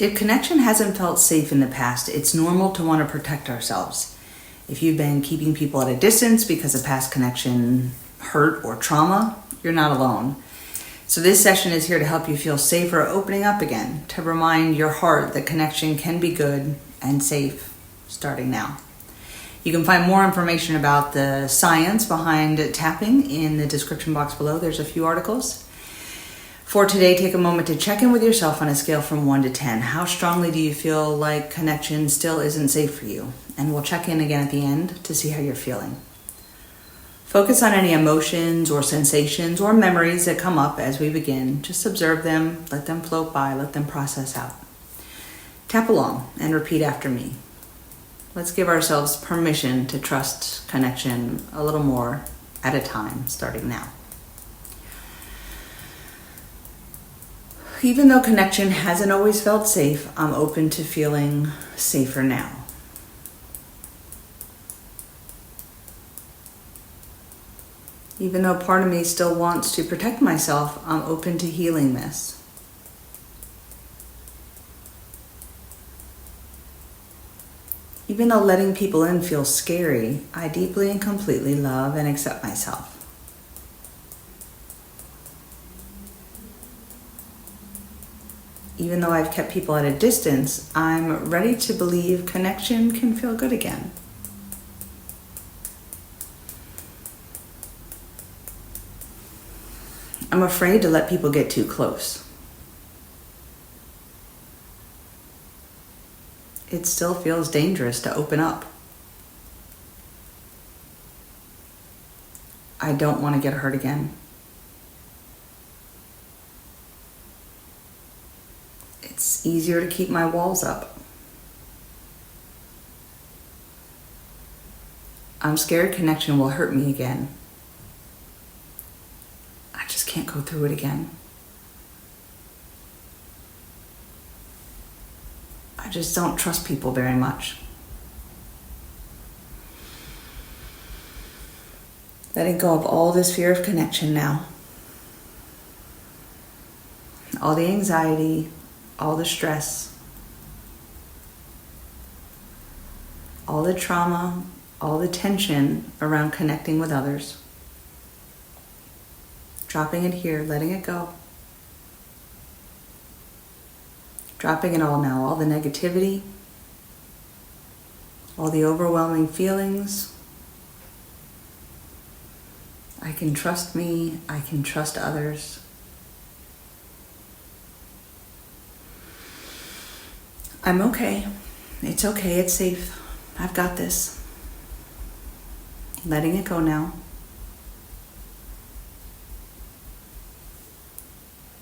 If connection hasn't felt safe in the past, it's normal to want to protect ourselves. If you've been keeping people at a distance because a past connection hurt or trauma, you're not alone. So this session is here to help you feel safer opening up again, to remind your heart that connection can be good and safe starting now. You can find more information about the science behind tapping in the description box below. There's a few articles. For today, take a moment to check in with yourself on a scale from 1 to 10. How strongly do you feel like connection still isn't safe for you? And we'll check in again at the end to see how you're feeling. Focus on any emotions or sensations or memories that come up as we begin. Just observe them, let them float by, let them process out. Tap along and repeat after me. Let's give ourselves permission to trust connection a little more at a time, starting now. Even though connection hasn't always felt safe, I'm open to feeling safer now. Even though part of me still wants to protect myself, I'm open to healing this. Even though letting people in feels scary, I deeply and completely love and accept myself. Even though I've kept people at a distance, I'm ready to believe connection can feel good again. I'm afraid to let people get too close. It still feels dangerous to open up. I don't want to get hurt again. It's easier to keep my walls up. I'm scared connection will hurt me again. I just can't go through it again. I just don't trust people very much. Letting go of all this fear of connection now. All the anxiety, all the stress, all the trauma, all the tension around connecting with others. Dropping it here, letting it go. Dropping it all now, all the negativity, all the overwhelming feelings. I can trust me, I can trust others. I'm okay. It's okay, it's safe. I've got this. Letting it go now.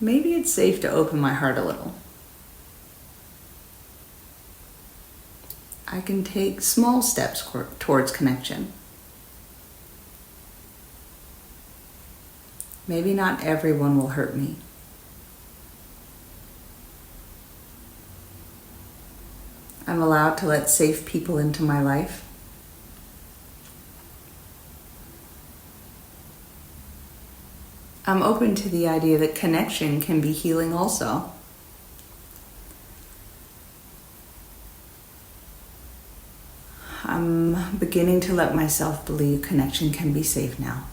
Maybe it's safe to open my heart a little. I can take small steps towards connection. Maybe not everyone will hurt me. I'm allowed to let safe people into my life. I'm open to the idea that connection can be healing also. I'm beginning to let myself believe connection can be safe now.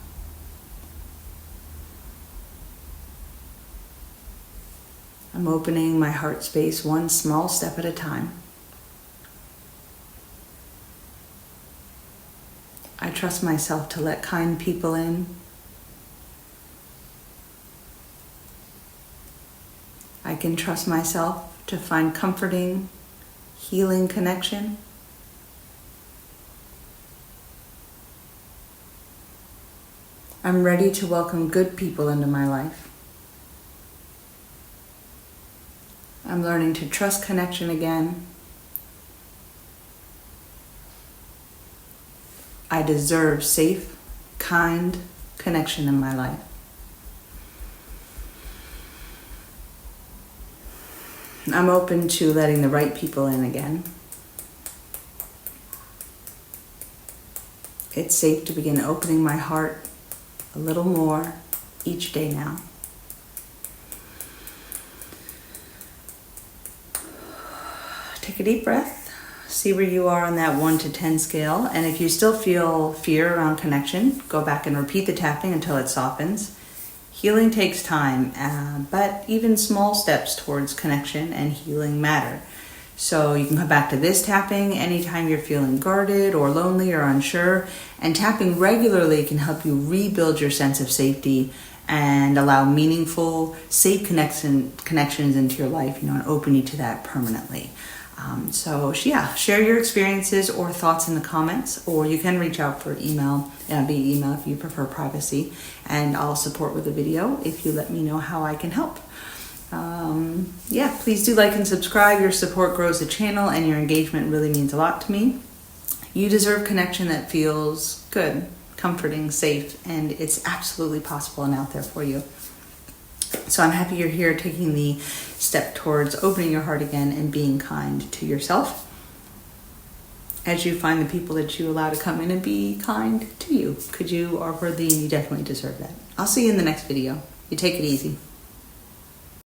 I'm opening my heart space one small step at a time. I trust myself to let kind people in. I can trust myself to find comforting, healing connection. I'm ready to welcome good people into my life. I'm learning to trust connection again. I deserve safe, kind connection in my life. I'm open to letting the right people in again. It's safe to begin opening my heart a little more each day now. Take a deep breath. See where you are on that 1 to 10 scale. And if you still feel fear around connection, go back and repeat the tapping until it softens. Healing takes time, but even small steps towards connection and healing matter. So you can come back to this tapping anytime you're feeling guarded or lonely or unsure. And tapping regularly can help you rebuild your sense of safety and allow meaningful, safe connections into your life, and open you to that permanently. Share your experiences or thoughts in the comments, or you can reach out for email, via email if you prefer privacy, and I'll support with a video if you let me know how I can help. Please do like and subscribe. Your support grows the channel, and your engagement really means a lot to me. You deserve connection that feels good, comforting, safe, and it's absolutely possible and out there for you. So I'm happy you're here taking the step towards opening your heart again and being kind to yourself as you find the people that you allow to come in and be kind to you, because you are worthy and you definitely deserve that. I'll see you in the next video. You take it easy.